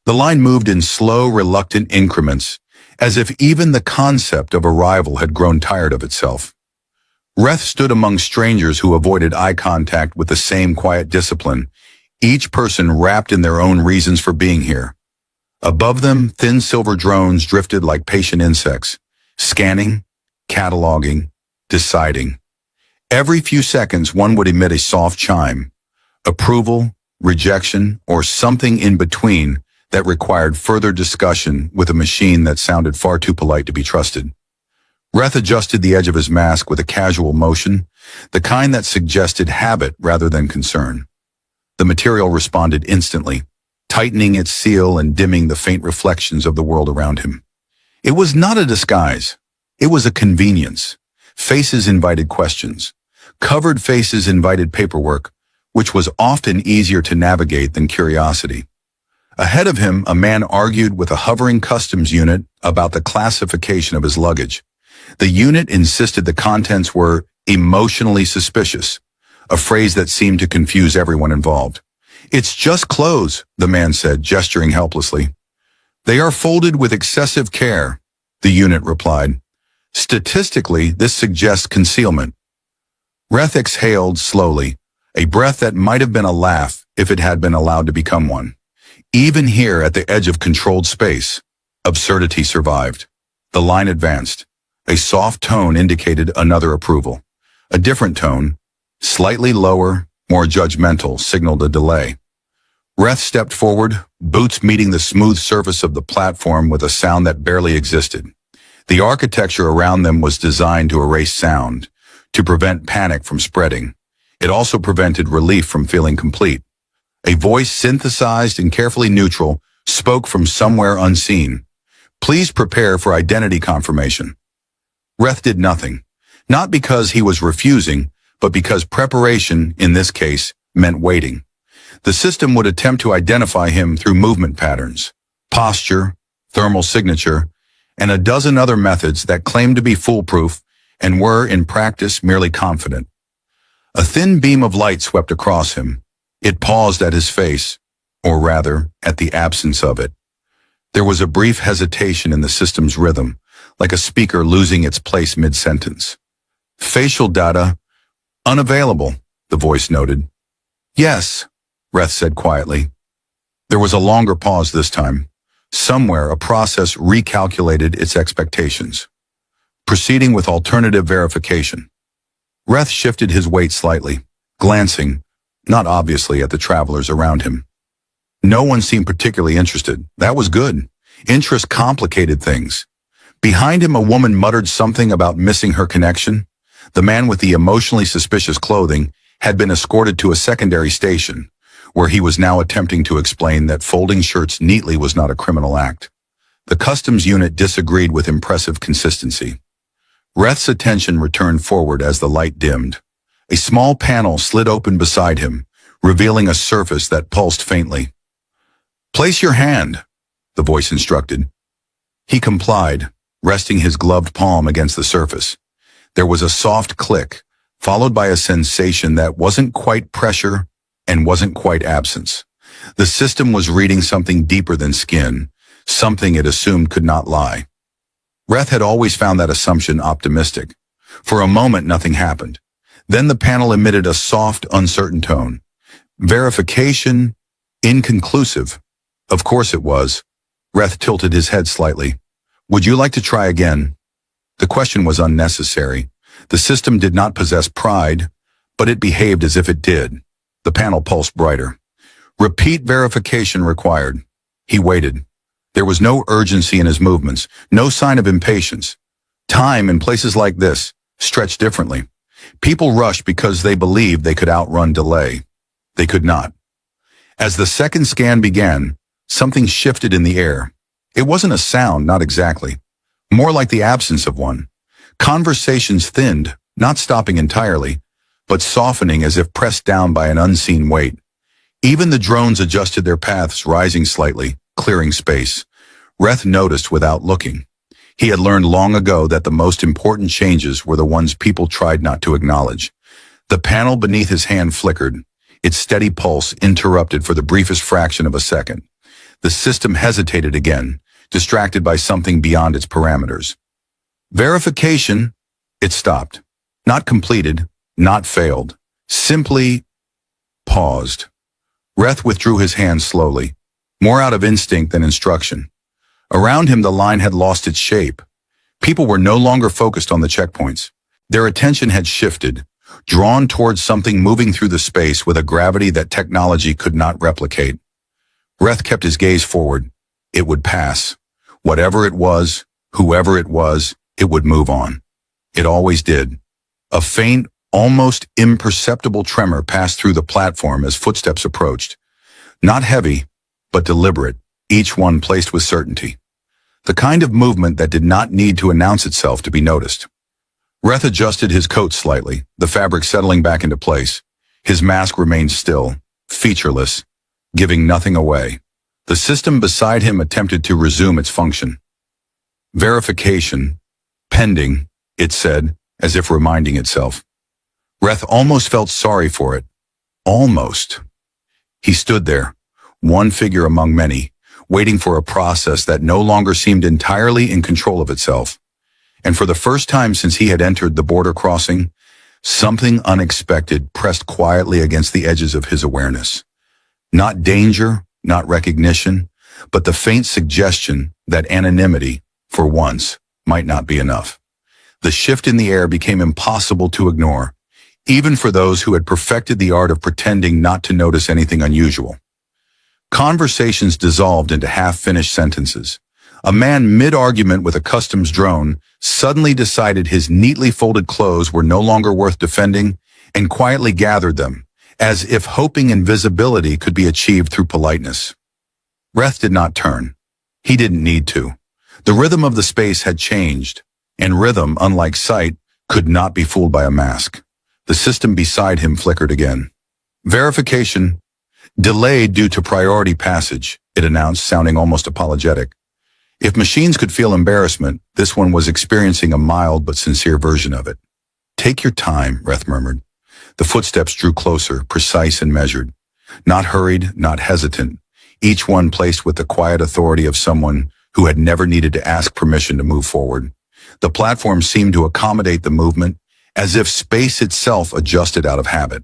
The line moved in slow, reluctant increments, as if even the concept of arrival had grown tired of itself. Reth stood among strangers who avoided eye contact with the same quiet discipline, each person wrapped in their own reasons for being here. Above them, thin silver drones drifted like patient insects, scanning, cataloging, deciding. Every few seconds, one would emit a soft chime, approval, rejection, or something in between that required further discussion with a machine that sounded far too polite to be trusted. Reth adjusted the edge of his mask with a casual motion, the kind that suggested habit rather than concern. The material responded instantly, tightening its seal and dimming the faint reflections of the world around him. It was not a disguise. It was a convenience. Faces invited questions. Covered faces invited paperwork, which was often easier to navigate than curiosity. Ahead of him, a man argued with a hovering customs unit about the classification of his luggage. The unit insisted the contents were emotionally suspicious, a phrase that seemed to confuse everyone involved. "It's just clothes," the man said, gesturing helplessly. "They are folded with excessive care," the unit replied. "Statistically, this suggests concealment." Reth exhaled slowly, a breath that might have been a laugh if it had been allowed to become one. Even here at the edge of controlled space, absurdity survived. The line advanced. A soft tone indicated another approval. A different tone, slightly lower, more judgmental, signaled a delay. Reth stepped forward, boots meeting the smooth surface of the platform with a sound that barely existed. The architecture around them was designed to erase sound, to prevent panic from spreading. It also prevented relief from feeling complete. A voice synthesized and carefully neutral spoke from somewhere unseen. "Please prepare for identity confirmation." Reth did nothing, not because he was refusing, but because preparation, in this case, meant waiting. The system would attempt to identify him through movement patterns, posture, thermal signature, and a dozen other methods that claimed to be foolproof and were, in practice, merely confident. A thin beam of light swept across him. It paused at his face, or rather, at the absence of it. There was a brief hesitation in the system's rhythm, like a speaker losing its place mid-sentence. "Facial data, unavailable," the voice noted. "Yes," Reth said quietly. There was a longer pause this time. Somewhere, a process recalculated its expectations. Proceeding with alternative verification. Reth shifted his weight slightly, glancing, not obviously, at the travelers around him. No one seemed particularly interested. That was good. Interest complicated things. Behind him, a woman muttered something about missing her connection. The man with the emotionally suspicious clothing had been escorted to a secondary station, where he was now attempting to explain that folding shirts neatly was not a criminal act. The customs unit disagreed with impressive consistency. Reth's attention returned forward as the light dimmed. A small panel slid open beside him, revealing a surface that pulsed faintly. "Place your hand," the voice instructed. He complied, resting his gloved palm against the surface. There was a soft click, followed by a sensation that wasn't quite pressure and wasn't quite absence. The system was reading something deeper than skin, something it assumed could not lie. Reth had always found that assumption optimistic. For a moment, nothing happened. Then the panel emitted a soft, uncertain tone. "Verification, inconclusive." Of course it was. Reth tilted his head slightly. "Would you like to try again?" The question was unnecessary. The system did not possess pride, but it behaved as if it did. The panel pulsed brighter. "Repeat verification required." He waited. There was no urgency in his movements, no sign of impatience. Time, in places like this, stretched differently. People rushed because they believed they could outrun delay. They could not. As the second scan began, something shifted in the air. It wasn't a sound, not exactly. More like the absence of one. Conversations thinned, not stopping entirely, but softening as if pressed down by an unseen weight. Even the drones adjusted their paths, rising slightly, clearing space. Reth noticed without looking. He had learned long ago that the most important changes were the ones people tried not to acknowledge. The panel beneath his hand flickered, its steady pulse interrupted for the briefest fraction of a second. The system hesitated again, distracted by something beyond its parameters. Verification, it stopped. Not completed, not failed. Simply paused. Reth withdrew his hand slowly, more out of instinct than instruction. Around him the line had lost its shape. People were no longer focused on the checkpoints. Their attention had shifted, drawn towards something moving through the space with a gravity that technology could not replicate. Reth kept his gaze forward. It would pass. Whatever it was, whoever it was, it would move on. It always did. A faint, almost imperceptible tremor passed through the platform as footsteps approached. Not heavy, but deliberate, each one placed with certainty. The kind of movement that did not need to announce itself to be noticed. Reth adjusted his coat slightly, the fabric settling back into place. His mask remained still, featureless, giving nothing away. The system beside him attempted to resume its function. Verification, pending, it said, as if reminding itself. Reth almost felt sorry for it. Almost. He stood there, one figure among many, waiting for a process that no longer seemed entirely in control of itself. And for the first time since he had entered the border crossing, something unexpected pressed quietly against the edges of his awareness. Not danger, not recognition, but the faint suggestion that anonymity, for once, might not be enough. The shift in the air became impossible to ignore, even for those who had perfected the art of pretending not to notice anything unusual. Conversations dissolved into half-finished sentences. A man mid-argument with a customs drone suddenly decided his neatly folded clothes were no longer worth defending and quietly gathered them, as if hoping invisibility could be achieved through politeness. Reth did not turn. He didn't need to. The rhythm of the space had changed, and rhythm, unlike sight, could not be fooled by a mask. The system beside him flickered again. Verification, delayed due to priority passage, it announced, sounding almost apologetic. If machines could feel embarrassment, this one was experiencing a mild but sincere version of it. Take your time, Reth murmured. The footsteps drew closer, precise and measured. Not hurried, not hesitant, each one placed with the quiet authority of someone who had never needed to ask permission to move forward. The platform seemed to accommodate the movement, as if space itself adjusted out of habit.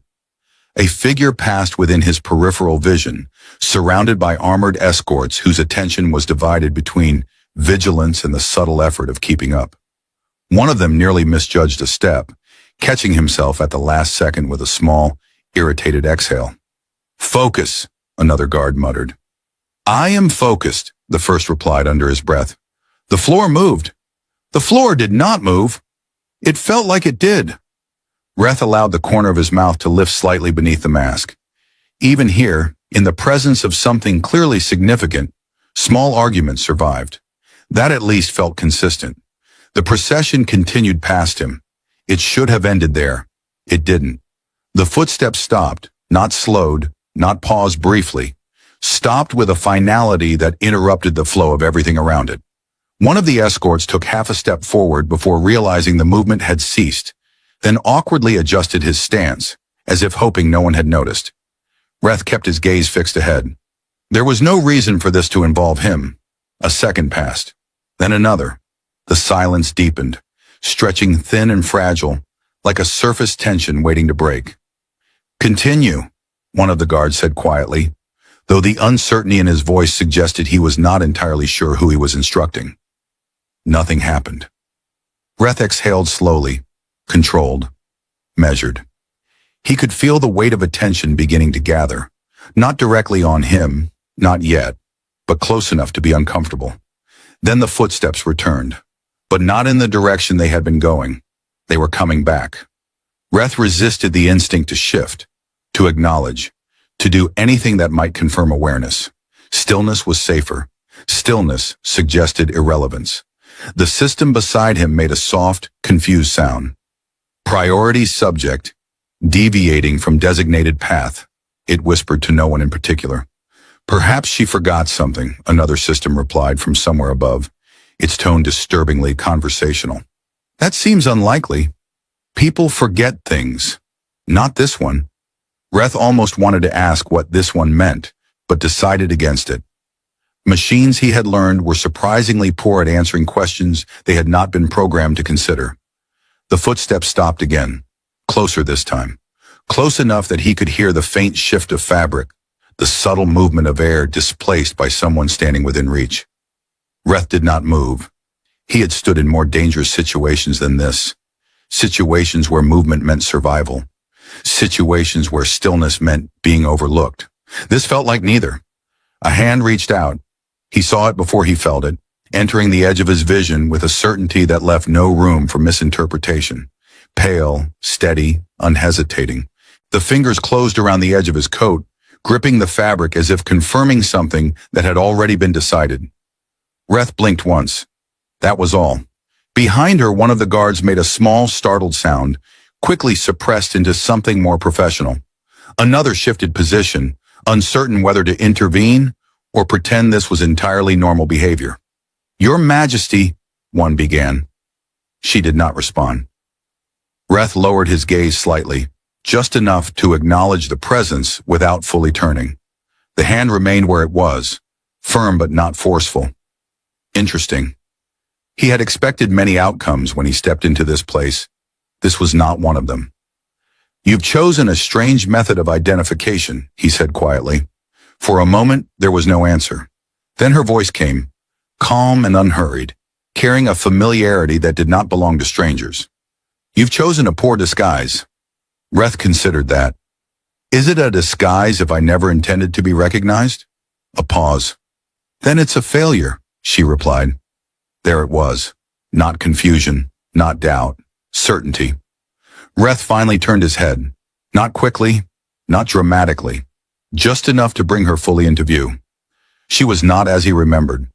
A figure passed within his peripheral vision, surrounded by armored escorts whose attention was divided between vigilance and the subtle effort of keeping up. One of them nearly misjudged a step, catching himself at the last second with a small, irritated exhale. Focus, another guard muttered. I am focused, the first replied under his breath. The floor moved. The floor did not move. It felt like it did. Reth allowed the corner of his mouth to lift slightly beneath the mask. Even here, in the presence of something clearly significant, small arguments survived. That at least felt consistent. The procession continued past him. It should have ended there. It didn't. The footsteps stopped, not slowed, not paused briefly, stopped with a finality that interrupted the flow of everything around it. One of the escorts took half a step forward before realizing the movement had ceased, then awkwardly adjusted his stance, as if hoping no one had noticed. Reth kept his gaze fixed ahead. There was no reason for this to involve him. A second passed, then another. The silence deepened, stretching thin and fragile, like a surface tension waiting to break. Continue, one of the guards said quietly, though the uncertainty in his voice suggested he was not entirely sure who he was instructing. Nothing happened. Reth exhaled slowly, controlled, measured. He could feel the weight of attention beginning to gather, not directly on him, not yet, but close enough to be uncomfortable. Then the footsteps returned, but not in the direction they had been going. They were coming back. Reth resisted the instinct to shift, to acknowledge, to do anything that might confirm awareness. Stillness was safer. Stillness suggested irrelevance. The system beside him made a soft, confused sound. Priority subject, deviating from designated path, it whispered to no one in particular. Perhaps she forgot something, another system replied from somewhere above, its tone disturbingly conversational. That seems unlikely. People forget things. Not this one. Reth almost wanted to ask what this one meant, but decided against it. Machines, he had learned, were surprisingly poor at answering questions they had not been programmed to consider. The footsteps stopped again, closer this time, close enough that he could hear the faint shift of fabric, the subtle movement of air displaced by someone standing within reach. Reth did not move. He had stood in more dangerous situations than this. Situations where movement meant survival. Situations where stillness meant being overlooked. This felt like neither. A hand reached out. He saw it before he felt it, entering the edge of his vision with a certainty that left no room for misinterpretation. Pale, steady, unhesitating. The fingers closed around the edge of his coat, gripping the fabric as if confirming something that had already been decided. Reth blinked once. That was all. Behind her, one of the guards made a small, startled sound, quickly suppressed into something more professional. Another shifted position, uncertain whether to intervene or pretend this was entirely normal behavior. "Your Majesty," one began. She did not respond. Reth lowered his gaze slightly, just enough to acknowledge the presence without fully turning. The hand remained where it was, firm but not forceful. Interesting. He had expected many outcomes when he stepped into this place. This was not one of them. "You've chosen a strange method of identification," he said quietly. For a moment, there was no answer. Then her voice came, calm and unhurried, carrying a familiarity that did not belong to strangers. "You've chosen a poor disguise." Reth considered that. "Is it a disguise if I never intended to be recognized?" A pause. "Then it's a failure," she replied. There it was. Not confusion, not doubt, certainty. Reth finally turned his head. Not quickly, not dramatically. Just enough to bring her fully into view. She was not as he remembered.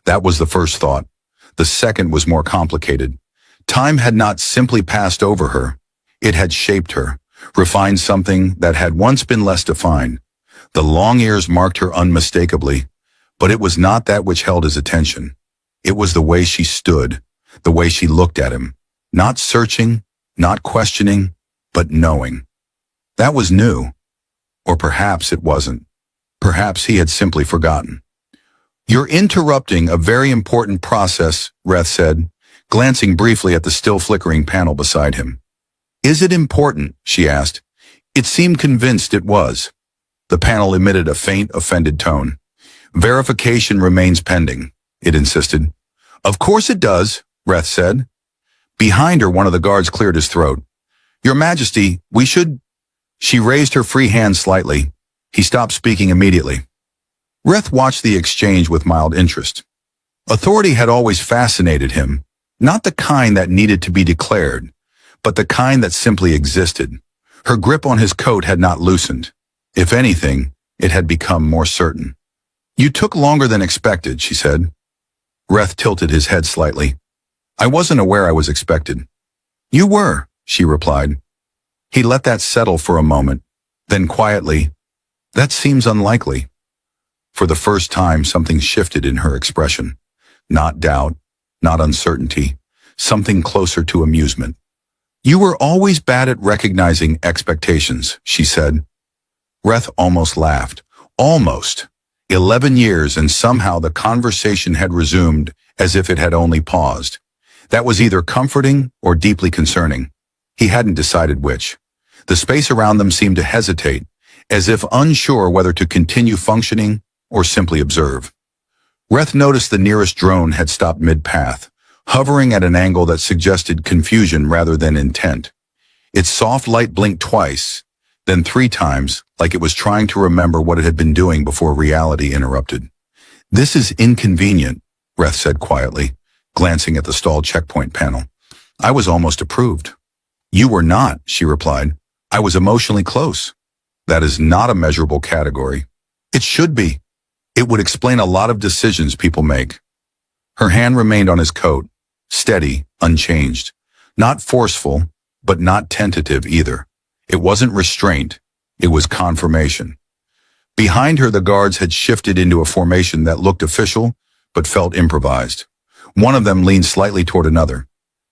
That was the first thought. The second was more complicated. Time had not simply passed over her. It had shaped her, refined something that had once been less defined. The long ears marked her unmistakably, but it was not that which held his attention. It was the way she stood, the way she looked at him, not searching, not questioning, but knowing. That was new. Or perhaps it wasn't. Perhaps he had simply forgotten. "You're interrupting a very important process," Reth said, glancing briefly at the still flickering panel beside him. "Is it important?" she asked. It seemed convinced it was. The panel emitted a faint, offended tone. "Verification remains pending," it insisted. "Of course it does," Reth said. Behind her, one of the guards cleared his throat. "Your Majesty, we should—" She raised her free hand slightly. He stopped speaking immediately. Reth watched the exchange with mild interest. Authority had always fascinated him, not the kind that needed to be declared, but the kind that simply existed. Her grip on his coat had not loosened. If anything, it had become more certain. "You took longer than expected," she said. Reth tilted his head slightly. "I wasn't aware I was expected." "You were," she replied. He let that settle for a moment, then quietly, "That seems unlikely." For the first time, something shifted in her expression. Not doubt, not uncertainty, something closer to amusement. "You were always bad at recognizing expectations," she said. Reth almost laughed. Almost. 11 years and somehow the conversation had resumed as if it had only paused. That was either comforting or deeply concerning. He hadn't decided which. The space around them seemed to hesitate, as if unsure whether to continue functioning or simply observe. Reth noticed the nearest drone had stopped mid-path, hovering at an angle that suggested confusion rather than intent. Its soft light blinked twice, then 3 times, like it was trying to remember what it had been doing before reality interrupted. "This is inconvenient," Reth said quietly, glancing at the stalled checkpoint panel. "I was almost approved." "You were not," she replied. "I was emotionally close." "That is not a measurable category." "It should be. It would explain a lot of decisions people make." Her hand remained on his coat, steady, unchanged. Not forceful, but not tentative either. It wasn't restraint. It was confirmation. Behind her, the guards had shifted into a formation that looked official, but felt improvised. One of them leaned slightly toward another.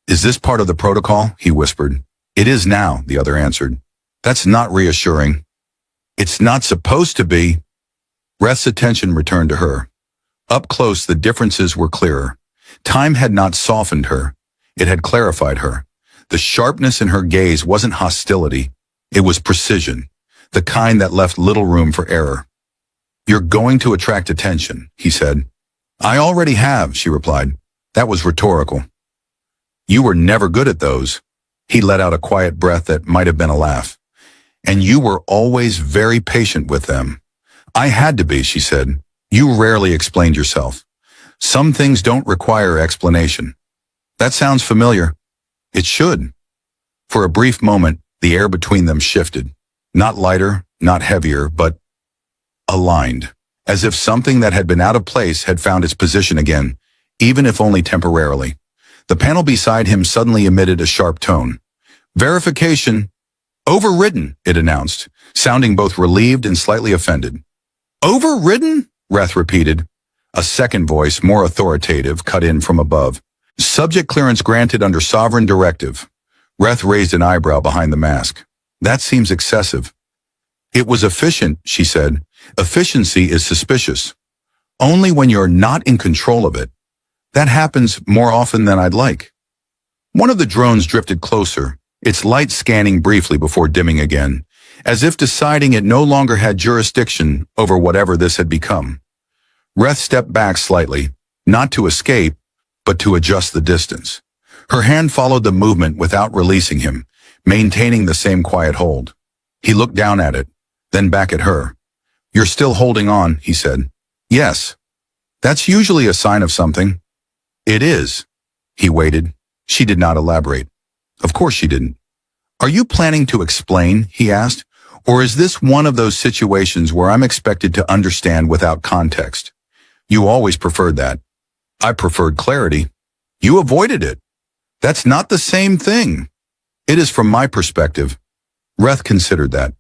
"Is this part of the protocol?" he whispered. "It is now," the other answered. "That's not reassuring." "It's not supposed to be." Reth's attention returned to her. Up close, the differences were clearer. Time had not softened her. It had clarified her. The sharpness in her gaze wasn't hostility. It was precision, the kind that left little room for error. "You're going to attract attention," he said. "I already have," she replied. That was rhetorical. "You were never good at those." He let out a quiet breath that might have been a laugh. "And you were always very patient with them." "I had to be," she said. "You rarely explained yourself. Some things don't require explanation." "That sounds familiar." "It should." For a brief moment, the air between them shifted. Not lighter, not heavier, but aligned, as if something that had been out of place had found its position again, even if only temporarily. The panel beside him suddenly emitted a sharp tone. "Verification." "Overridden," it announced, sounding both relieved and slightly offended. "Overridden?" Reth repeated. A second voice, more authoritative, cut in from above. "Subject clearance granted under sovereign directive." Reth raised an eyebrow behind the mask. "That seems excessive." "It was efficient," she said. "Efficiency is suspicious. Only when you're not in control of it. That happens more often than I'd like." One of the drones drifted closer, its light scanning briefly before dimming again, as if deciding it no longer had jurisdiction over whatever this had become. Reth stepped back slightly, not to escape, but to adjust the distance. Her hand followed the movement without releasing him, maintaining the same quiet hold. He looked down at it, then back at her. "You're still holding on," he said. "Yes." "That's usually a sign of something." "It is." He waited. She did not elaborate. Of course she didn't. "Are you planning to explain?" he asked. "Or is this one of those situations where I'm expected to understand without context?" "You always preferred that." "I preferred clarity." "You avoided it." "That's not the same thing." "It is from my perspective." Reth considered that.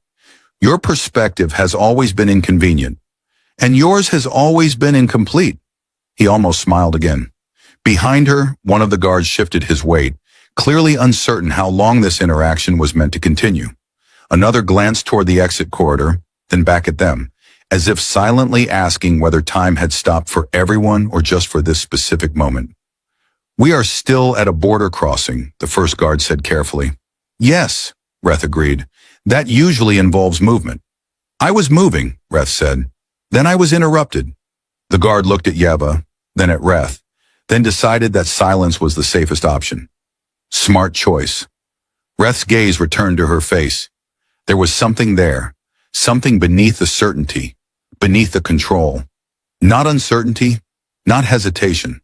"Your perspective has always been inconvenient, and yours has always been incomplete." He almost smiled again. Behind her, one of the guards shifted his weight, clearly uncertain how long this interaction was meant to continue. Another glanced toward the exit corridor, then back at them, as if silently asking whether time had stopped for everyone or just for this specific moment. "We are still at a border crossing," the first guard said carefully. "Yes," Reth agreed. "That usually involves movement." "I was moving," Reth said. "Then I was interrupted." The guard looked at Yeva, then at Reth, then decided that silence was the safest option. Smart choice. Reth's gaze returned to her face. There was something there, something beneath the certainty, beneath the control. Not uncertainty, not hesitation.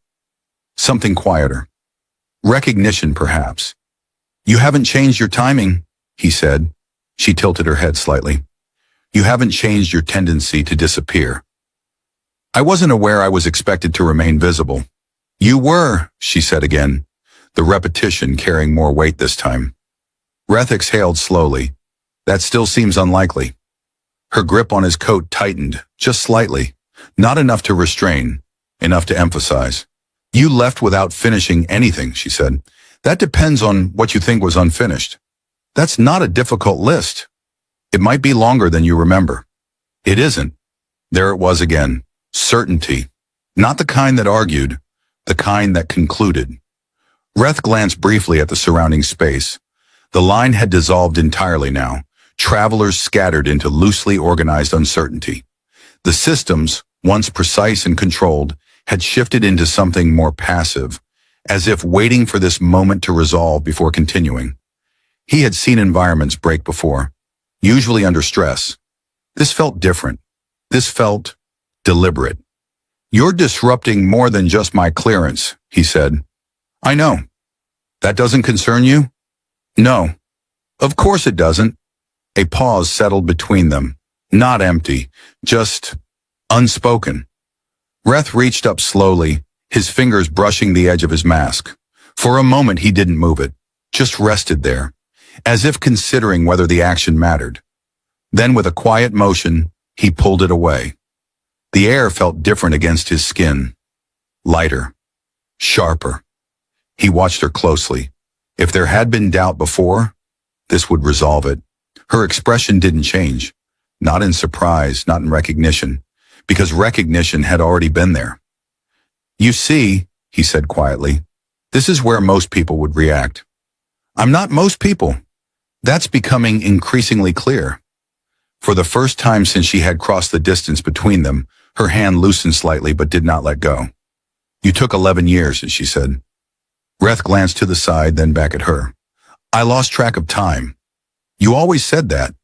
Something quieter. Recognition, perhaps. "You haven't changed your timing," he said. She tilted her head slightly. "You haven't changed your tendency to disappear." "I wasn't aware I was expected to remain visible." "You were," she said again, the repetition carrying more weight this time. Reth exhaled slowly. "That still seems unlikely." Her grip on his coat tightened, just slightly, not enough to restrain, enough to emphasize. "You left without finishing anything," she said. "That depends on what you think was unfinished. That's not a difficult list. It might be longer than you remember." "It isn't." There it was again. Certainty. Not the kind that argued, the kind that concluded. Reth glanced briefly at the surrounding space. The line had dissolved entirely now, travelers scattered into loosely organized uncertainty. The systems, once precise and controlled, had shifted into something more passive, as if waiting for this moment to resolve before continuing. He had seen environments break before, usually under stress. This felt different. This felt deliberate. "You're disrupting more than just my clearance," he said. "I know. That doesn't concern you?" "No." "Of course it doesn't." A pause settled between them, not empty, just unspoken. Reth reached up slowly, his fingers brushing the edge of his mask. For a moment he didn't move it, just rested there, as if considering whether the action mattered. Then with a quiet motion, he pulled it away. The air felt different against his skin. Lighter. Sharper. He watched her closely. If there had been doubt before, this would resolve it. Her expression didn't change. Not in surprise, not in recognition, because recognition had already been there. You see, he said quietly, this is where most people would react. I'm not most people. That's becoming increasingly clear. For the first time since she had crossed the distance between them, her hand loosened slightly but did not let go. You took 11 years, she said. Reth glanced to the side, then back at her. I lost track of time. You always said that.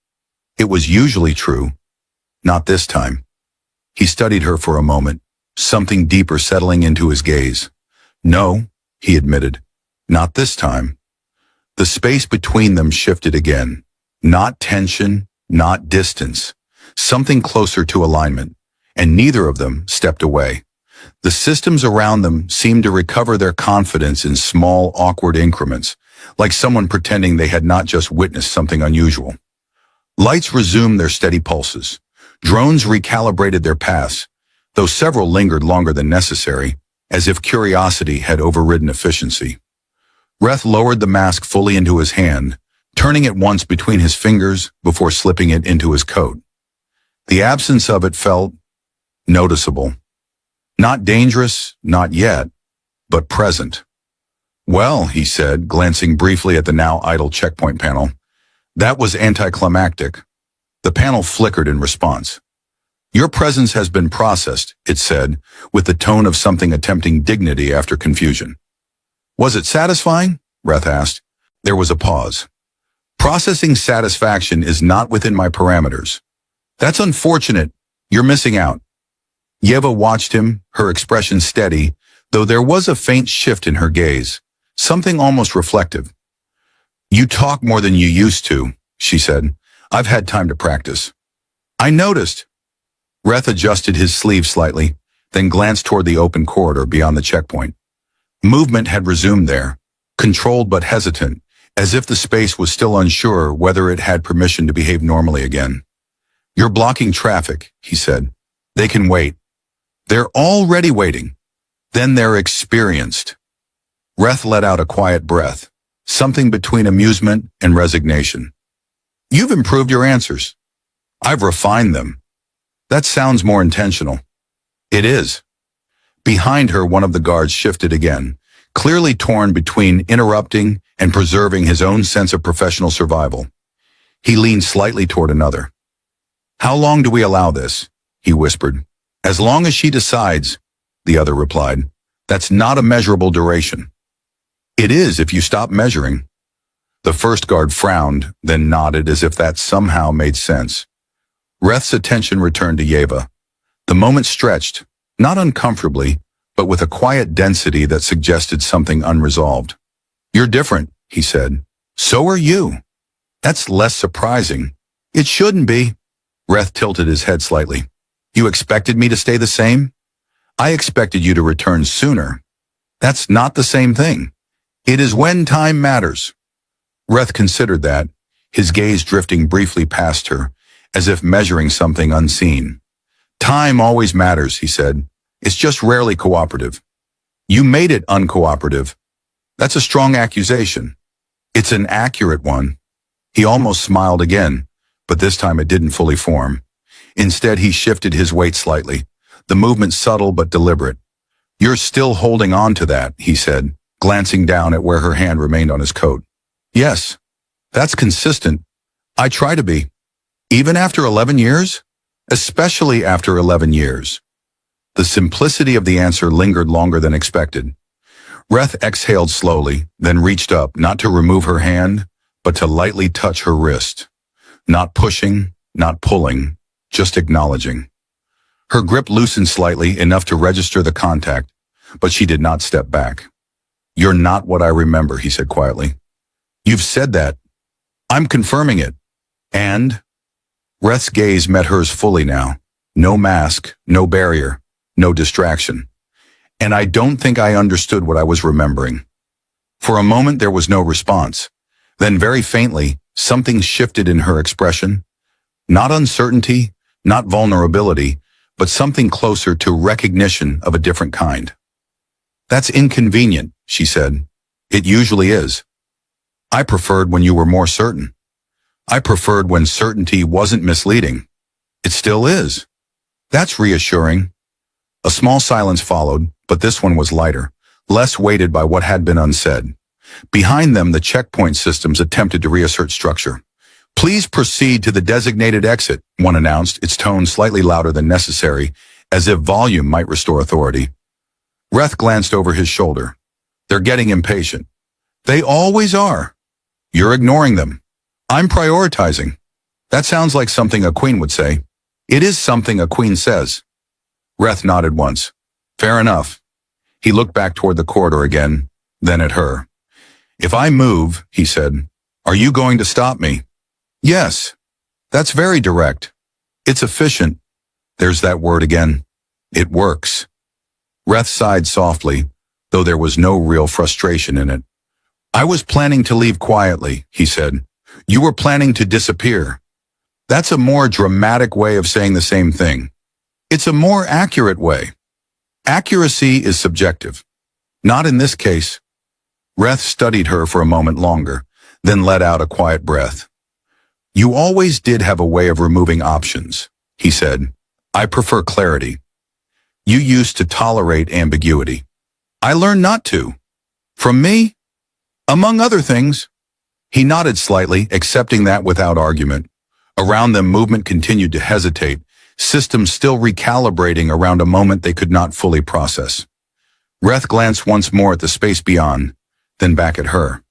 It was usually true. Not this time. He studied her for a moment, something deeper settling into his gaze. No, he admitted. Not this time. The space between them shifted again. Not tension, not distance. Something closer to alignment. And neither of them stepped away. The systems around them seemed to recover their confidence in small, awkward increments, like someone pretending they had not just witnessed something unusual. Lights resumed their steady pulses. Drones recalibrated their paths, though several lingered longer than necessary, as if curiosity had overridden efficiency. Reth lowered the mask fully into his hand, turning it once between his fingers before slipping it into his coat. The absence of it felt noticeable. Not dangerous, not yet, but present. Well, he said, glancing briefly at the now idle checkpoint panel. That was anticlimactic. The panel flickered in response. Your presence has been processed, it said, with the tone of something attempting dignity after confusion. Was it satisfying? Reth asked. There was a pause. Processing satisfaction is not within my parameters. That's unfortunate. You're missing out. Yeva watched him, her expression steady, though there was a faint shift in her gaze, something almost reflective. You talk more than you used to, she said. I've had time to practice. I noticed. Reth adjusted his sleeve slightly, then glanced toward the open corridor beyond the checkpoint. Movement had resumed there, controlled but hesitant, as if the space was still unsure whether it had permission to behave normally again. You're blocking traffic, he said. They can wait. They're already waiting. Then they're experienced. Reth let out a quiet breath, something between amusement and resignation. You've improved your answers. I've refined them. That sounds more intentional. It is. Behind her, one of the guards shifted again, clearly torn between interrupting and preserving his own sense of professional survival. He leaned slightly toward another. How long do we allow this? He whispered. As long as she decides, the other replied. That's not a measurable duration. It is if you stop measuring. The first guard frowned, then nodded as if that somehow made sense. Reth's attention returned to Yeva. The moment stretched, not uncomfortably, but with a quiet density that suggested something unresolved. You're different, he said. So are you. That's less surprising. It shouldn't be. Reth tilted his head slightly. You expected me to stay the same? I expected you to return sooner. That's not the same thing. It is when time matters. Reth considered that, his gaze drifting briefly past her, as if measuring something unseen. Time always matters, he said. It's just rarely cooperative. You made it uncooperative. That's a strong accusation. It's an accurate one. He almost smiled again, but this time it didn't fully form. Instead, he shifted his weight slightly, the movement subtle but deliberate. You're still holding on to that, he said, glancing down at where her hand remained on his coat. Yes, that's consistent. I try to be. Even after 11 years? Especially after 11 years. The simplicity of the answer lingered longer than expected. Reth exhaled slowly, then reached up, not to remove her hand, but to lightly touch her wrist. Not pushing, not pulling, just acknowledging. Her grip loosened slightly, enough to register the contact, but she did not step back. You're not what I remember, he said quietly. You've said that. I'm confirming it. And? Reth's gaze met hers fully now. No mask, no barrier, no distraction. And I don't think I understood what I was remembering. For a moment there was no response. Then very faintly, something shifted in her expression. Not uncertainty, not vulnerability, but something closer to recognition of a different kind. That's inconvenient, she said. It usually is. I preferred when you were more certain. I preferred when certainty wasn't misleading. It still is. That's reassuring. A small silence followed, but this one was lighter, less weighted by what had been unsaid. Behind them, the checkpoint systems attempted to reassert structure. "Please proceed to the designated exit," one announced, its tone slightly louder than necessary, as if volume might restore authority. Reth glanced over his shoulder. "They're getting impatient." "They always are." "You're ignoring them." "I'm prioritizing." "That sounds like something a queen would say." "It is something a queen says." Reth nodded once. "Fair enough." He looked back toward the corridor again, then at her. "If I move," he said, "are you going to stop me?" "Yes." "That's very direct." "It's efficient." There's that word again. "It works." Reth sighed softly, though there was no real frustration in it. "I was planning to leave quietly," he said. "You were planning to disappear." "That's a more dramatic way of saying the same thing." "It's a more accurate way." "Accuracy is subjective." "Not in this case." Reth studied her for a moment longer, then let out a quiet breath. "You always did have a way of removing options," he said. "I prefer clarity. You used to tolerate ambiguity. I learned not to." "From me?" "Among other things." He nodded slightly, accepting that without argument. Around them, movement continued to hesitate, systems still recalibrating around a moment they could not fully process. Reth glanced once more at the space beyond, then back at her.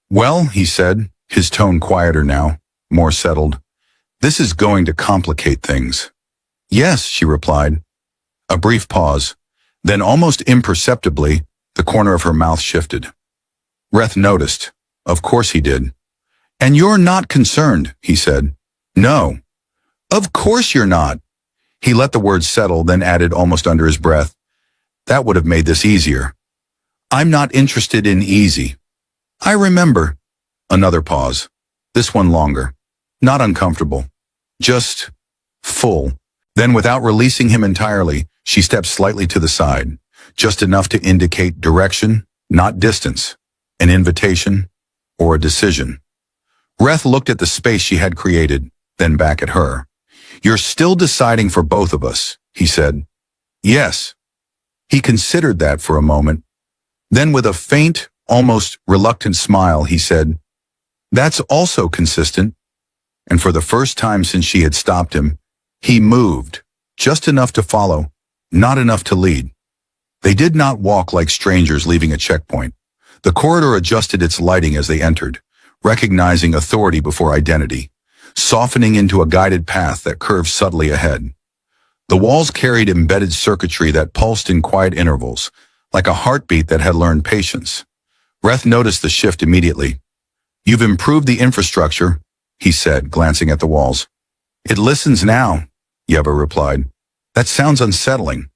"Well," he said, his tone quieter now, more settled, "this is going to complicate things." "Yes," she replied. A brief pause. Then almost imperceptibly, the corner of her mouth shifted. Reth noticed. Of course he did. "And you're not concerned," he said. "No." "Of course you're not." He let the words settle, then added almost under his breath, "That would have made this easier." "I'm not interested in easy." "I remember." Another pause. This one longer. Not uncomfortable. Just full. Then, without releasing him entirely, she stepped slightly to the side, just enough to indicate direction, not distance, an invitation, or a decision. Reth looked at the space she had created, then back at her. "You're still deciding for both of us," he said. "Yes." He considered that for a moment. Then with a faint, almost reluctant smile, he said, "That's also consistent." And for the first time since she had stopped him, he moved, just enough to follow, not enough to lead. They did not walk like strangers leaving a checkpoint. The corridor adjusted its lighting as they entered, recognizing authority before identity, softening into a guided path that curved subtly ahead. The walls carried embedded circuitry that pulsed in quiet intervals, like a heartbeat that had learned patience. Reth noticed the shift immediately. "You've improved the infrastructure," he said, glancing at the walls. "It listens now," Yeva replied. "That sounds unsettling."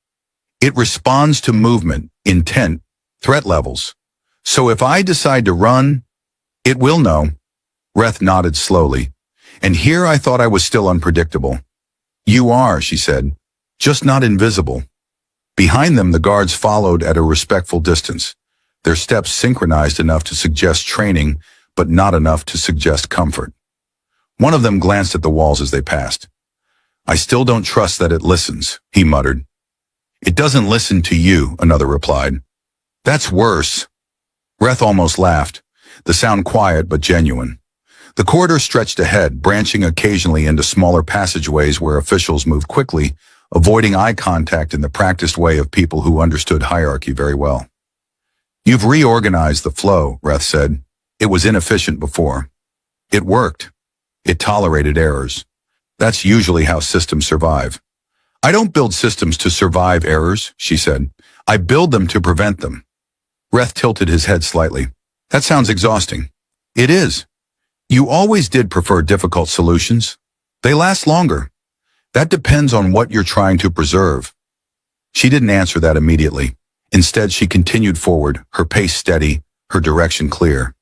"It responds to movement, intent, threat levels. So if I decide to run, it will know." Reth nodded slowly. "And here I thought I was still unpredictable." "You are," she said, "just not invisible." Behind them, the guards followed at a respectful distance, their steps synchronized enough to suggest training, but not enough to suggest comfort. One of them glanced at the walls as they passed. "I still don't trust that it listens," he muttered. "It doesn't listen to you," another replied. "That's worse." Reth almost laughed, the sound quiet but genuine. The corridor stretched ahead, branching occasionally into smaller passageways where officials moved quickly, avoiding eye contact in the practiced way of people who understood hierarchy very well. "You've reorganized the flow," Reth said. "It was inefficient before." "It worked." "It tolerated errors." "That's usually how systems survive." "I don't build systems to survive errors," she said. "I build them to prevent them." Reth tilted his head slightly. "That sounds exhausting." "It is." "You always did prefer difficult solutions. They last longer." "That depends on what you're trying to preserve." She didn't answer that immediately. Instead, she continued forward, her pace steady, her direction clear.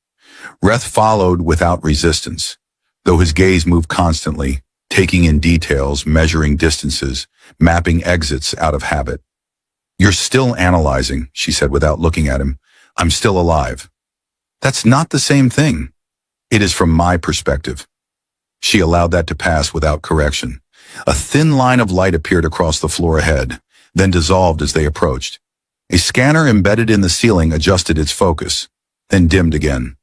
Reth followed without resistance, though his gaze moved constantly, taking in details, measuring distances, mapping exits out of habit. "You're still analyzing," she said without looking at him. "I'm still alive." "That's not the same thing." "It is from my perspective." She allowed that to pass without correction. A thin line of light appeared across the floor ahead, then dissolved as they approached. A scanner embedded in the ceiling adjusted its focus, then dimmed again.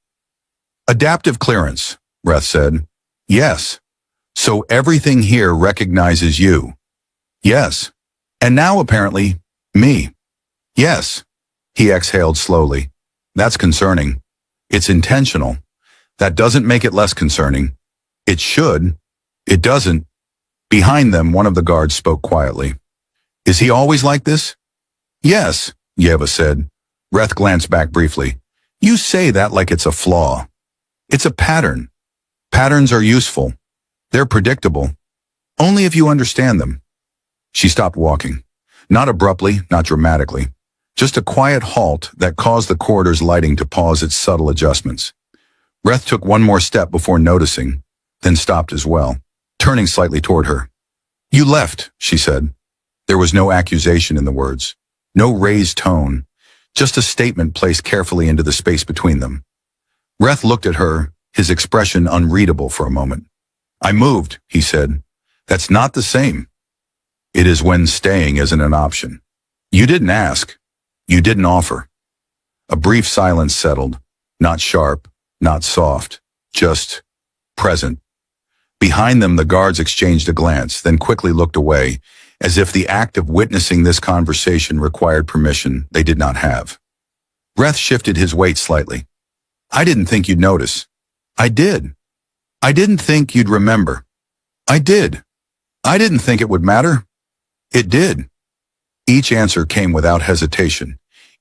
Adaptive clearance, Reth said. Yes. So everything here recognizes you. Yes. And now apparently, me. Yes. He exhaled slowly. That's concerning. It's intentional. That doesn't make it less concerning. It should. It doesn't. Behind them, one of the guards spoke quietly. Is he always like this? Yes, Yeva said. Reth glanced back briefly. You say that like it's a flaw. It's a pattern. Patterns are useful. They're predictable. Only if you understand them. She stopped walking. Not abruptly, not dramatically. Just a quiet halt that caused the corridor's lighting to pause its subtle adjustments. Reth took one more step before noticing, then stopped as well, turning slightly toward her. You left, she said. There was no accusation in the words, no raised tone, just a statement placed carefully into the space between them. Reth looked at her, his expression unreadable for a moment. I moved, he said. That's not the same. It is when staying isn't an option. You didn't ask. You didn't offer. A brief silence settled, not sharp, not soft, just present. Behind them, the guards exchanged a glance, then quickly looked away, as if the act of witnessing this conversation required permission they did not have. Reth shifted his weight slightly. I didn't think you'd notice. I did. I didn't think you'd remember. I did. I didn't think it would matter. It did. Each answer came without hesitation,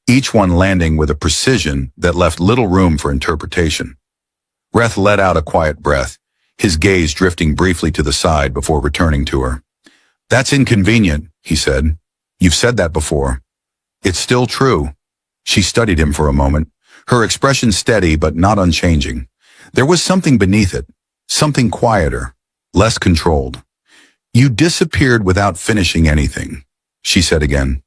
each one landing with a precision that left little room for interpretation. Reth let out a quiet breath, his gaze drifting briefly to the side before returning to her. That's inconvenient, he said. You've said that before. It's still true. She studied him for a moment, her expression steady but not unchanging. There was something beneath it, something quieter, less controlled. You disappeared without finishing anything, she said again.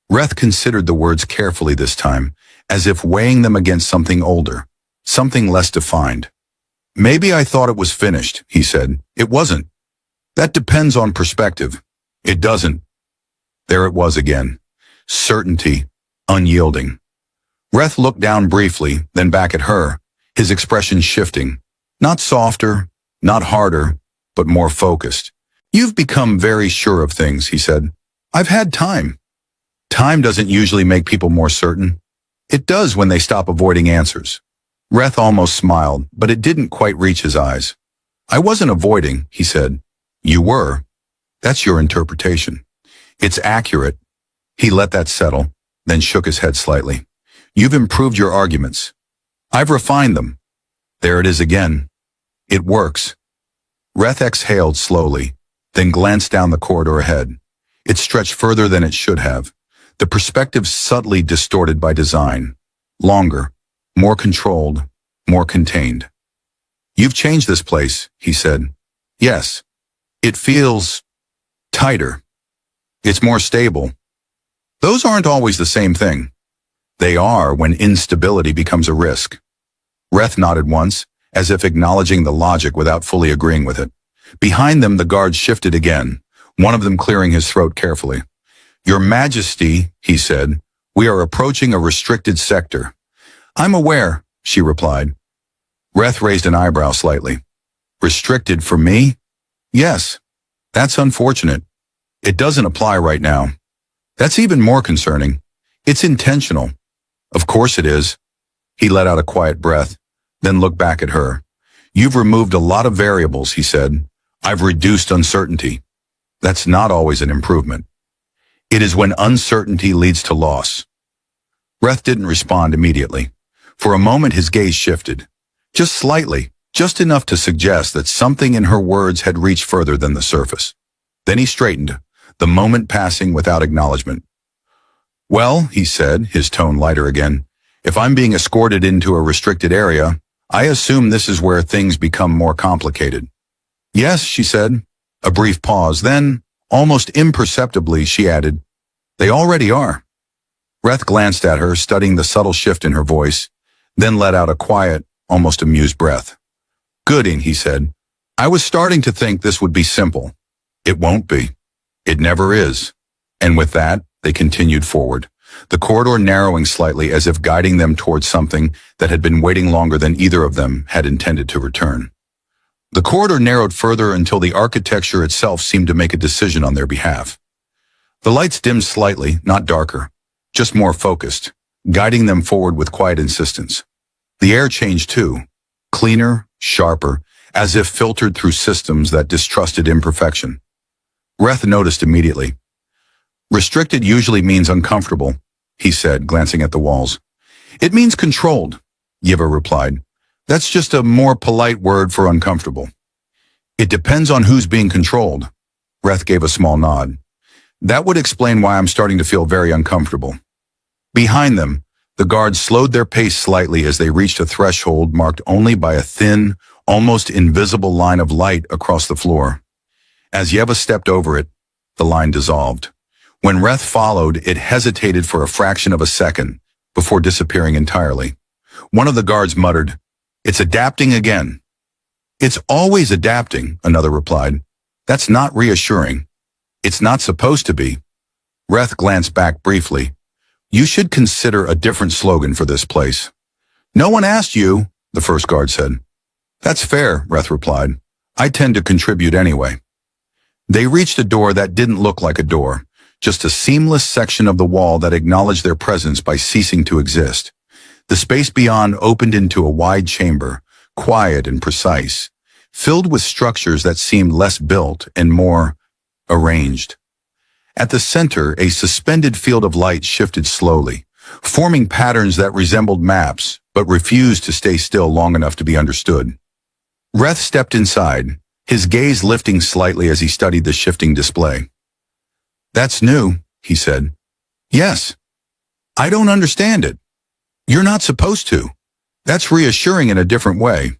Reth considered the words carefully this time, as if weighing them against something older, something less defined. Maybe I thought it was finished, he said. It wasn't. That depends on perspective. It doesn't. There it was again. Certainty, unyielding. Reth looked down briefly, then back at her, his expression shifting. Not softer, not harder, but more focused. You've become very sure of things, he said. I've had time. Time doesn't usually make people more certain. It does when they stop avoiding answers. Reth almost smiled, but it didn't quite reach his eyes. I wasn't avoiding, he said. You were. That's your interpretation. It's accurate. He let that settle, then shook his head slightly. You've improved your arguments. I've refined them. There it is again. It works. Reth exhaled slowly, then glanced down the corridor ahead. It stretched further than it should have, the perspective subtly distorted by design. Longer, more controlled, more contained. You've changed this place, he said. Yes. It feels tighter. It's more stable. Those aren't always the same thing. They are when instability becomes a risk. Reth nodded once, as if acknowledging the logic without fully agreeing with it. Behind them, the guards shifted again, one of them clearing his throat carefully. Your Majesty, he said, we are approaching a restricted sector. I'm aware, she replied. Reth raised an eyebrow slightly. Restricted for me? Yes. That's unfortunate. It doesn't apply right now. That's even more concerning. It's intentional. Of course it is. He let out a quiet breath, then looked back at her. You've removed a lot of variables, he said. I've reduced uncertainty. That's not always an improvement. It is when uncertainty leads to loss. Reth didn't respond immediately. For a moment his gaze shifted. Just slightly, just enough to suggest that something in her words had reached further than the surface. Then he straightened, the moment passing without acknowledgement. Well, he said, his tone lighter again, if I'm being escorted into a restricted area, I assume this is where things become more complicated. Yes, she said. A brief pause, then, almost imperceptibly, she added, they already are. Reth glanced at her, studying the subtle shift in her voice, then let out a quiet, almost amused breath. Gooding, he said. I was starting to think this would be simple. It won't be. It never is. And with that, they continued forward, the corridor narrowing slightly as if guiding them towards something that had been waiting longer than either of them had intended to return. The corridor narrowed further until the architecture itself seemed to make a decision on their behalf. The lights dimmed slightly, not darker, just more focused, guiding them forward with quiet insistence. The air changed too, cleaner, sharper, as if filtered through systems that distrusted imperfection. Reth noticed immediately. Restricted usually means uncomfortable, he said, glancing at the walls. It means controlled, Yiva replied. That's just a more polite word for uncomfortable. It depends on who's being controlled. Reth gave a small nod. That would explain why I'm starting to feel very uncomfortable. Behind them, the guards slowed their pace slightly as they reached a threshold marked only by a thin, almost invisible line of light across the floor. As Yeva stepped over it, the line dissolved. When Reth followed, it hesitated for a fraction of a second before disappearing entirely. One of the guards muttered, "It's adapting again." "It's always adapting," another replied. "That's not reassuring. It's not supposed to be." Reth glanced back briefly. "You should consider a different slogan for this place." "No one asked you," the first guard said. "That's fair," Reth replied. "I tend to contribute anyway." They reached a door that didn't look like a door, just a seamless section of the wall that acknowledged their presence by ceasing to exist. The space beyond opened into a wide chamber, quiet and precise, filled with structures that seemed less built and more arranged. At the center, a suspended field of light shifted slowly, forming patterns that resembled maps, but refused to stay still long enough to be understood. Reth stepped inside, his gaze lifting slightly as he studied the shifting display. "That's new," he said. "Yes. I don't understand it." "You're not supposed to. That's reassuring in a different way."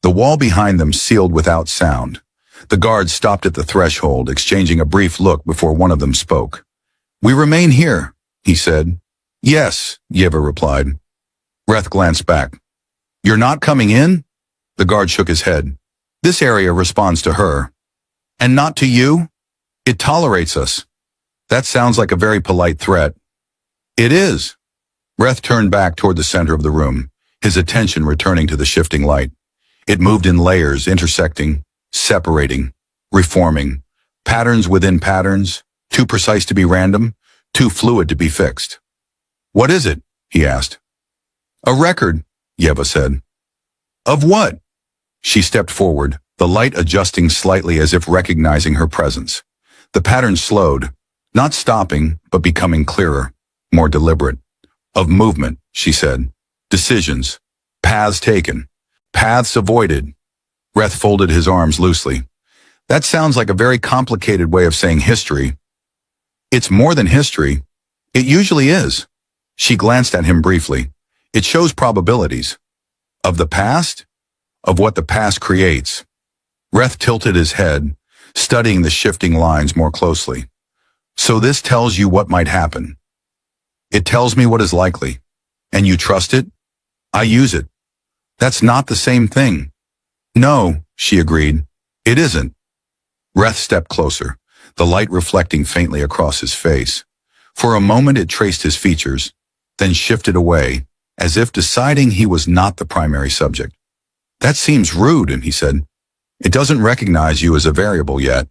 The wall behind them sealed without sound. The guards stopped at the threshold, exchanging a brief look before one of them spoke. "We remain here," he said. "Yes," Yeva replied. Reth glanced back. "You're not coming in?" The guard shook his head. "This area responds to her." "And not to you?" "It tolerates us." "That sounds like a very polite threat." "It is." Reth turned back toward the center of the room, his attention returning to the shifting light. It moved in layers, intersecting, separating, reforming, patterns within patterns, too precise to be random, too fluid to be fixed. "What is it?" he asked. "A record," Yeva said. "Of what?" She stepped forward, the light adjusting slightly as if recognizing her presence. The pattern slowed, not stopping, but becoming clearer, more deliberate. "Of movement," she said. "Decisions. Paths taken. Paths avoided." Reth folded his arms loosely. "That sounds like a very complicated way of saying history." "It's more than history. It usually is." She glanced at him briefly. "It shows probabilities." "Of the past?" "Of what the past creates." Reth tilted his head, studying the shifting lines more closely. "So this tells you what might happen." "It tells me what is likely." "And you trust it?" "I use it." "That's not the same thing." "No," she agreed. "It isn't." Reth stepped closer, the light reflecting faintly across his face. For a moment it traced his features, then shifted away, as if deciding he was not the primary subject. "That seems rude," he said. "It doesn't recognize you as a variable yet."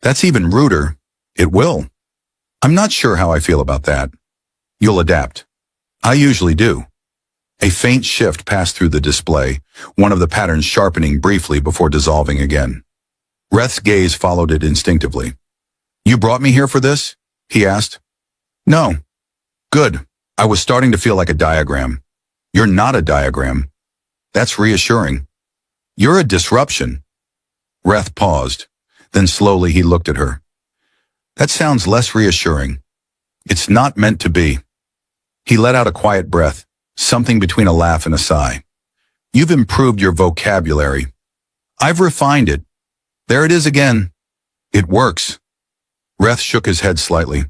"That's even ruder." "It will." "I'm not sure how I feel about that." "You'll adapt." "I usually do." A faint shift passed through the display, one of the patterns sharpening briefly before dissolving again. Reth's gaze followed it instinctively. "You brought me here for this?" he asked. "No." "Good. I was starting to feel like a diagram." "You're not a diagram." "That's reassuring." "You're a disruption." Reth paused. Then slowly he looked at her. "That sounds less reassuring." "It's not meant to be." He let out a quiet breath, something between a laugh and a sigh. "You've improved your vocabulary." "I've refined it." "There it is again." "It works." Reth shook his head slightly,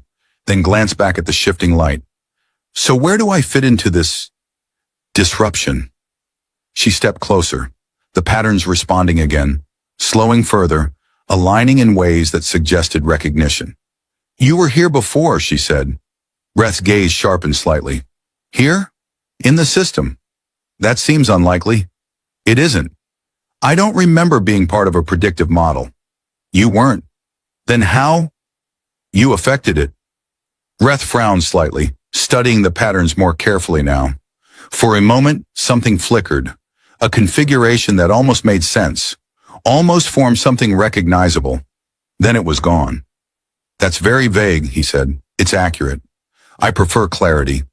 then glanced back at the shifting light. "So where do I fit into this disruption?" She stepped closer, the patterns responding again, slowing further, aligning in ways that suggested recognition. "You were here before," she said. Reth's gaze sharpened slightly. Here? In the system? That seems unlikely. It isn't. I don't remember being part of a predictive model. You weren't. Then how? You affected it. Reth frowned slightly, studying the patterns more carefully now. For a moment, something flickered, a configuration that almost made sense, almost formed something recognizable. Then it was gone. That's very vague, he said. It's accurate. I prefer clarity.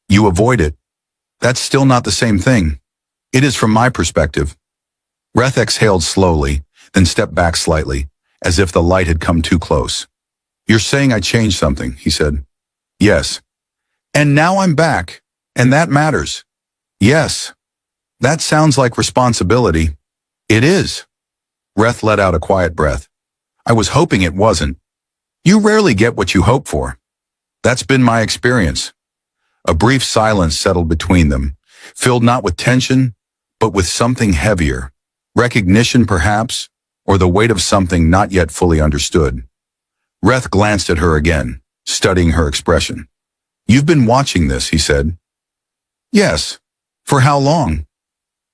You avoid it. That's still not the same thing. It is from my perspective. Reth exhaled slowly, then stepped back slightly, as if the light had come too close. You're saying I changed something, he said. Yes. And now I'm back, and that matters. Yes. That sounds like responsibility. It is. Reth let out a quiet breath. I was hoping it wasn't. You rarely get what you hope for. That's been my experience. A brief silence settled between them, filled not with tension, but with something heavier. Recognition, perhaps, or the weight of something not yet fully understood. Reth glanced at her again, studying her expression. You've been watching this, he said. Yes. For how long?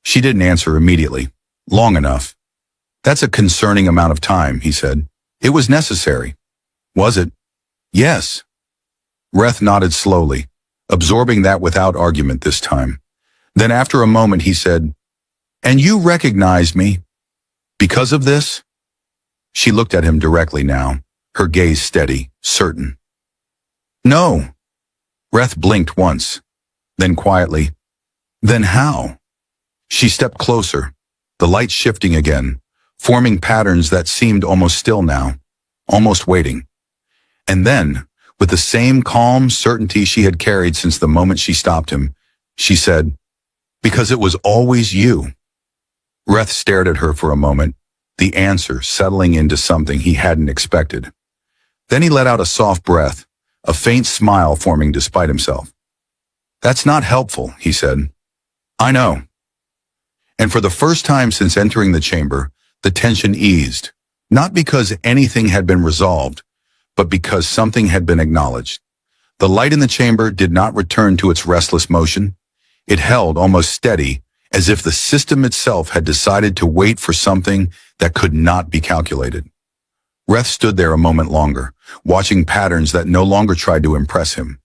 She didn't answer immediately. Long enough. That's a concerning amount of time, he said. It was necessary. Was it? Yes. Reth nodded slowly, absorbing that without argument this time. Then after a moment he said, And you recognized me? Because of this? She looked at him directly now, her gaze steady, certain. No. Reth blinked once, then quietly. Then how? She stepped closer, the light shifting again, forming patterns that seemed almost still now, almost waiting. And then, with the same calm certainty she had carried since the moment she stopped him, she said, Because it was always you. Reth stared at her for a moment, the answer settling into something he hadn't expected. Then he let out a soft breath, a faint smile forming despite himself. That's not helpful, he said. I know. And for the first time since entering the chamber, the tension eased, not because anything had been resolved, but because something had been acknowledged. The light in the chamber did not return to its restless motion. It held almost steady, as if the system itself had decided to wait for something that could not be calculated. Reth stood there a moment longer, watching patterns that no longer tried to impress him.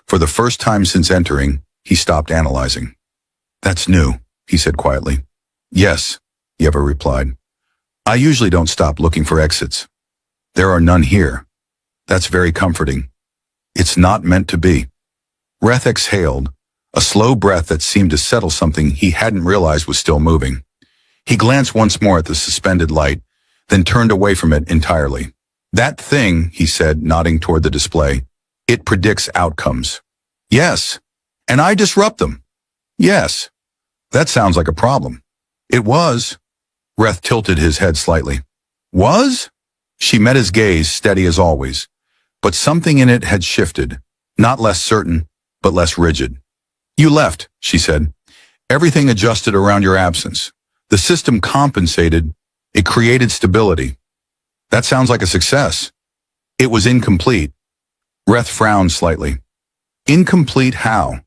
For the first time since entering, he stopped analyzing. That's new, he said quietly. Yes, Yeva replied. I usually don't stop looking for exits. There are none here. That's very comforting. It's not meant to be. Reth exhaled, a slow breath that seemed to settle something he hadn't realized was still moving. He glanced once more at the suspended light, then turned away from it entirely. That thing, he said, nodding toward the display, it predicts outcomes. Yes. And I disrupt them. Yes. That sounds like a problem. It was. Reth tilted his head slightly. Was? She met his gaze, steady as always. But something in it had shifted, not less certain, but less rigid. You left, she said. Everything adjusted around your absence. The system compensated. It created stability. That sounds like a success. It was incomplete. Reth frowned slightly. Incomplete how?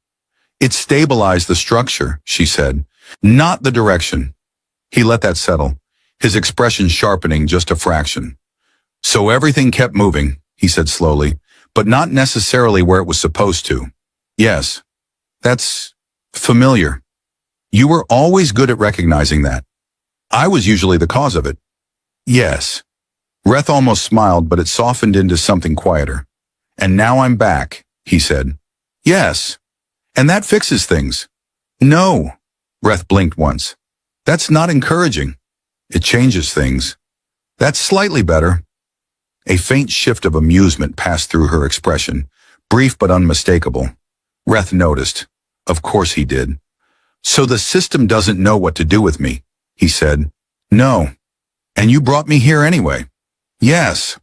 It stabilized the structure, she said, not the direction. He let that settle, his expression sharpening just a fraction. So everything kept moving, he said slowly, but not necessarily where it was supposed to. Yes, that's familiar. You were always good at recognizing that. I was usually the cause of it. Yes. Reth almost smiled, but it softened into something quieter. And now I'm back, he said. Yes. And that fixes things. No. Reth blinked once. That's not encouraging. It changes things. That's slightly better. A faint shift of amusement passed through her expression, brief but unmistakable. Reth noticed. Of course he did. So the system doesn't know what to do with me, he said. No. And you brought me here anyway. Yes.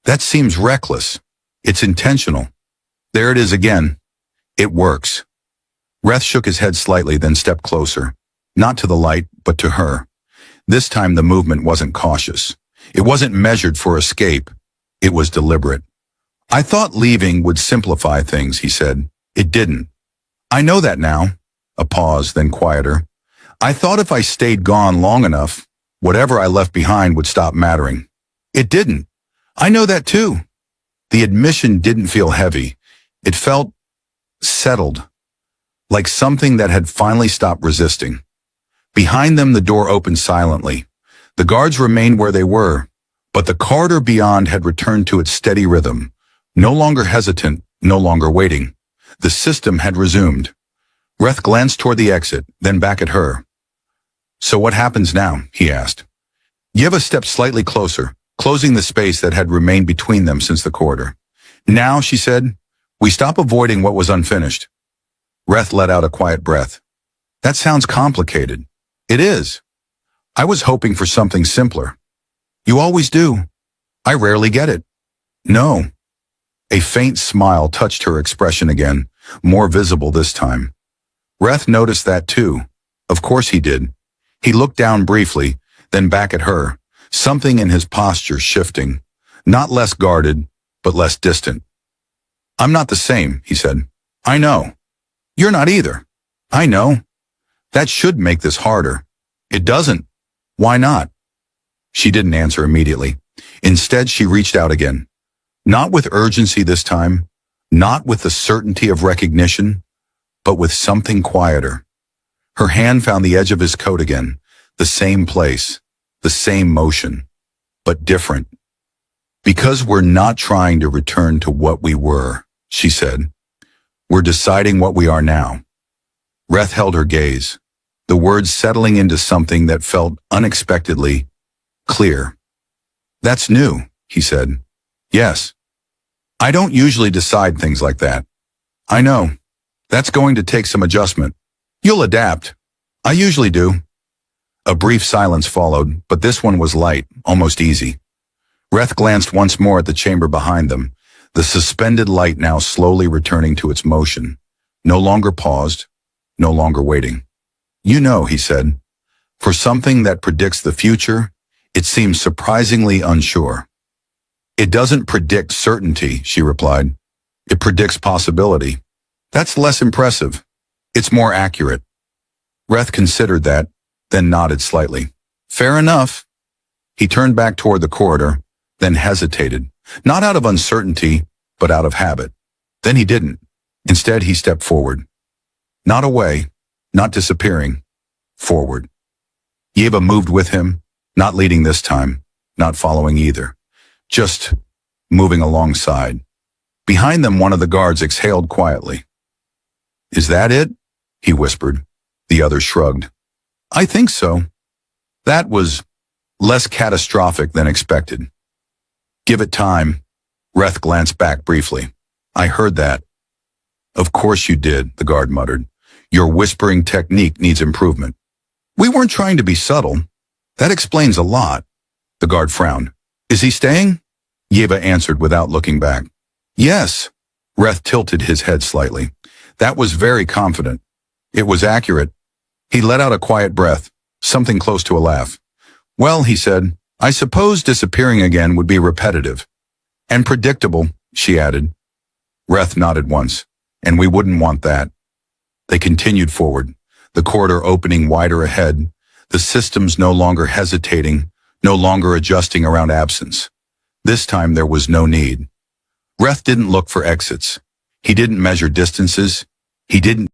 That seems reckless. It's intentional. There it is again. It works. Reth shook his head slightly, then stepped closer. Not to the light, but to her. This time the movement wasn't cautious. It wasn't measured for escape. It was deliberate. I thought leaving would simplify things, he said. It didn't. I know that now. A pause, then quieter. I thought if I stayed gone long enough, whatever I left behind would stop mattering. It didn't. I know that too. The admission didn't feel heavy. It felt settled, like something that had finally stopped resisting. Behind them, the door opened silently. The guards remained where they were, but the corridor beyond had returned to its steady rhythm. No longer hesitant, no longer waiting. The system had resumed. Reth glanced toward the exit, then back at her. So what happens now? He asked. Yeva stepped slightly closer, closing the space that had remained between them since the corridor. Now, she said, we stop avoiding what was unfinished. Reth let out a quiet breath. That sounds complicated. It is. I was hoping for something simpler. You always do. I rarely get it. No. A faint smile touched her expression again, more visible this time. Reth noticed that too. Of course he did. He looked down briefly, then back at her, something in his posture shifting, not less guarded, but less distant. I'm not the same, he said. I know. You're not either. I know. That should make this harder. It doesn't. Why not? She didn't answer immediately. Instead, she reached out again. Not with urgency this time, not with the certainty of recognition, but with something quieter. Her hand found the edge of his coat again, the same place, the same motion, but different. Because we're not trying to return to what we were, she said. We're deciding what we are now. Reth held her gaze, the words settling into something that felt unexpectedly clear. That's new, he said. Yes. I don't usually decide things like that. I know. That's going to take some adjustment. You'll adapt. I usually do. A brief silence followed, but this one was light, almost easy. Reth glanced once more at the chamber behind them, the suspended light now slowly returning to its motion. No longer paused, no longer waiting. You know, he said. For something that predicts the future, it seems surprisingly unsure. It doesn't predict certainty, she replied. It predicts possibility. That's less impressive. It's more accurate. Reth considered that, then nodded slightly. Fair enough. He turned back toward the corridor, then hesitated, not out of uncertainty, but out of habit. Then he didn't. Instead, he stepped forward. Not away, not disappearing, forward. Yeva moved with him, not leading this time, not following either, just moving alongside. Behind them, one of the guards exhaled quietly. Is that it? He whispered. The other shrugged. I think so. That was less catastrophic than expected. Give it time. Reth glanced back briefly. I heard that. Of course you did, the guard muttered. Your whispering technique needs improvement. We weren't trying to be subtle. That explains a lot. The guard frowned. Is he staying? Yeva answered without looking back. Yes. Reth tilted his head slightly. That was very confident. It was accurate. He let out a quiet breath, something close to a laugh. Well, he said, I suppose disappearing again would be repetitive. And predictable, she added. Reth nodded once, and we wouldn't want that. They continued forward, the corridor opening wider ahead, the systems no longer hesitating, no longer adjusting around absence. This time there was no need. Reth didn't look for exits. He didn't measure distances. He didn't